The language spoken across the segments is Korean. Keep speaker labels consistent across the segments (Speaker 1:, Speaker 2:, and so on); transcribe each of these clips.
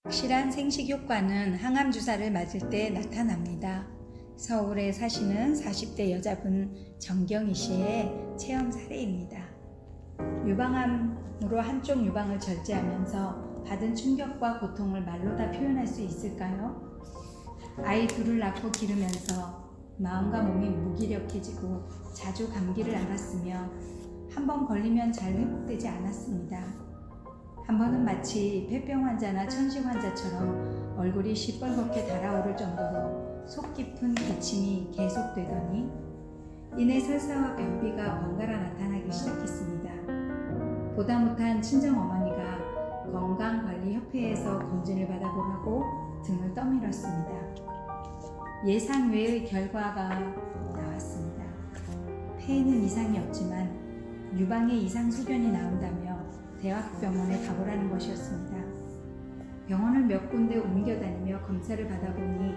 Speaker 1: 확실한 생식 효과는 항암 주사를 맞을 때 나타납니다. 서울에 사시는 40대 여자분 정경희 씨의 체험 사례입니다. 유방암으로 한쪽 유방을 절제하면서 받은 충격과 고통을 말로 다 표현할 수 있을까요? 아이 둘을 낳고 기르면서 마음과 몸이 무기력해지고 자주 감기를 앓았으며 한 번 걸리면 잘 회복되지 않았습니다. 한 번은 마치 폐병 환자나 천식 환자처럼 얼굴이 시뻘겋게 달아오를 정도로 속 깊은 기침이 계속되더니 이내 설사와 변비가 번갈아 나타나기 시작했습니다. 보다 못한 친정어머니가 건강관리협회에서 검진을 받아보라고 등을 떠밀었습니다. 예상 외의 결과가 나왔습니다. 폐에는 이상이 없지만 유방에 이상 소견이 나온다며 대학병원에 가보라는 것이었습니다. 병원을 몇 군데 옮겨다니며 검사를 받아보니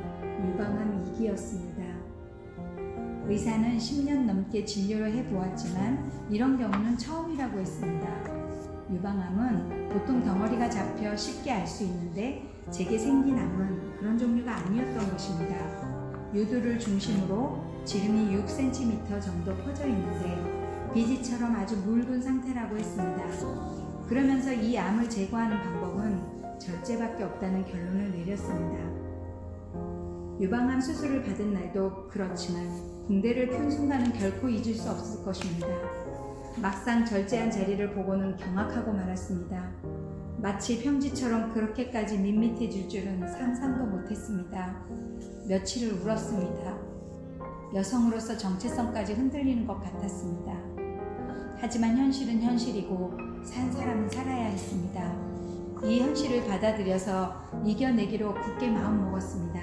Speaker 1: 유방암 2기였습니다. 의사는 10년 넘게 진료를 해보았지만 이런 경우는 처음이라고 했습니다. 유방암은 보통 덩어리가 잡혀 쉽게 알 수 있는데 제게 생긴 암은 그런 종류가 아니었던 것입니다. 유두를 중심으로 지름이 6cm 정도 퍼져 있는데 비지처럼 아주 묽은 상태라고 했습니다. 그러면서 이 암을 제거하는 방법은 절제밖에 없다는 결론을 내렸습니다. 유방암 수술을 받은 날도 그렇지만 붕대를 푼 순간은 결코 잊을 수 없을 것입니다. 막상 절제한 자리를 보고는 경악하고 말았습니다. 마치 평지처럼 그렇게까지 밋밋해질 줄은 상상도 못했습니다. 며칠을 울었습니다. 여성으로서 정체성까지 흔들리는 것 같았습니다. 하지만 현실은 현실이고 산 사람은 살아야 했습니다. 이 현실을 받아들여서 이겨내기로 굳게 마음먹었습니다.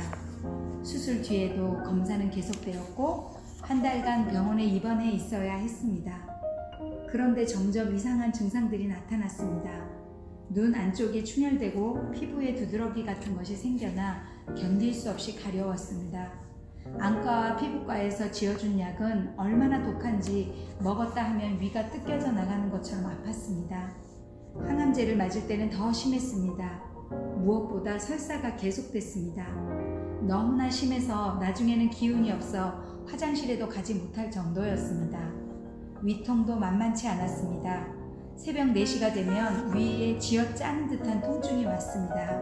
Speaker 1: 수술 뒤에도 검사는 계속되었고 한 달간 병원에 입원해 있어야 했습니다. 그런데 점점 이상한 증상들이 나타났습니다. 눈 안쪽이 충혈되고 피부에 두드러기 같은 것이 생겨나 견딜 수 없이 가려웠습니다. 안과와 피부과에서 지어준 약은 얼마나 독한지 먹었다 하면 위가 뜯겨져 나가는 것처럼 아팠습니다. 항암제를 맞을 때는 더 심했습니다. 무엇보다 설사가 계속됐습니다. 너무나 심해서 나중에는 기운이 없어 화장실에도 가지 못할 정도였습니다. 위통도 만만치 않았습니다. 새벽 4시가 되면 위에 쥐어짜는 듯한 통증이 왔습니다.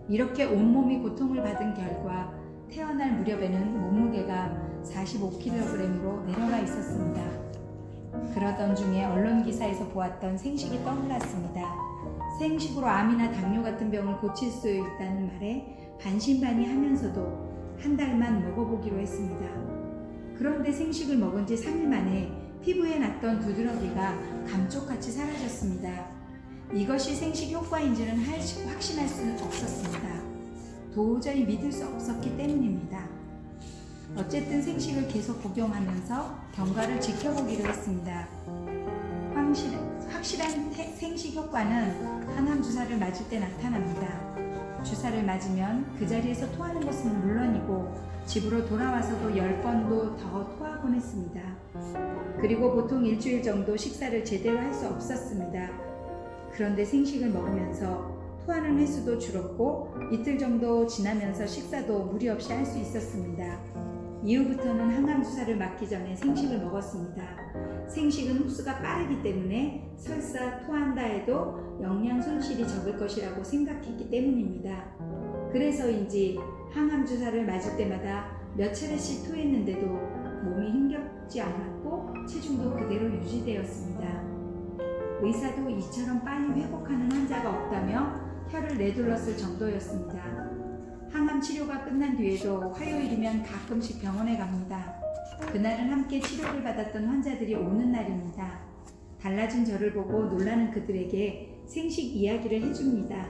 Speaker 1: 이렇게 온몸이 고통을 받은 결과 태어날 무렵에는 몸무게가 45kg으로 내려가 있었습니다. 그러던 중에 언론 기사에서 보았던 생식이 떠올랐습니다. 생식으로 암이나 당뇨 같은 병을 고칠 수 있다는 말에 반신반의하면서도 한 달만 먹어보기로 했습니다. 그런데 생식을 먹은 지 3일 만에 피부에 났던 두드러기가 감쪽같이 사라졌습니다. 이것이 생식 효과인지는 확신할 수는 없었습니다. 도저히 믿을 수 없었기 때문입니다. 어쨌든 생식을 계속 복용하면서 경과를 지켜보기로 했습니다. 확실한 생식 효과는 항암 주사를 맞을 때 나타납니다. 주사를 맞으면 그 자리에서 토하는 것은 물론이고 집으로 돌아와서도 10번도 더 토하곤 했습니다. 그리고 보통 일주일 정도 식사를 제대로 할 수 없었습니다. 그런데 생식을 먹으면서 토하는 횟수도 줄었고 이틀 정도 지나면서 식사도 무리 없이 할 수 있었습니다. 이후부터는 항암 주사를 맞기 전에 생식을 먹었습니다. 생식은 흡수가 빠르기 때문에 설사 토한다 해도 영양 손실이 적을 것이라고 생각했기 때문입니다. 그래서인지 항암 주사를 맞을 때마다 몇 차례씩 토했는데도 몸이 힘겹지 않았고 체중도 그대로 유지되었습니다. 의사도 이처럼 빨리 회복하는 환자가 없다며 혀를 내둘렀을 정도였습니다. 항암 치료가 끝난 뒤에도 화요일이면 가끔씩 병원에 갑니다. 그날은 함께 치료를 받았던 환자들이 오는 날입니다. 달라진 저를 보고 놀라는 그들에게 생식 이야기를 해줍니다.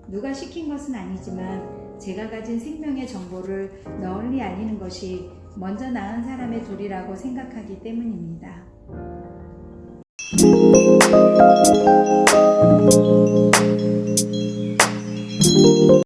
Speaker 1: 누가 시킨 것은 아니지만 제가 가진 생명의 정보를 널리 알리는 것이 먼저 낳은 사람의 도리라고 생각하기 때문입니다.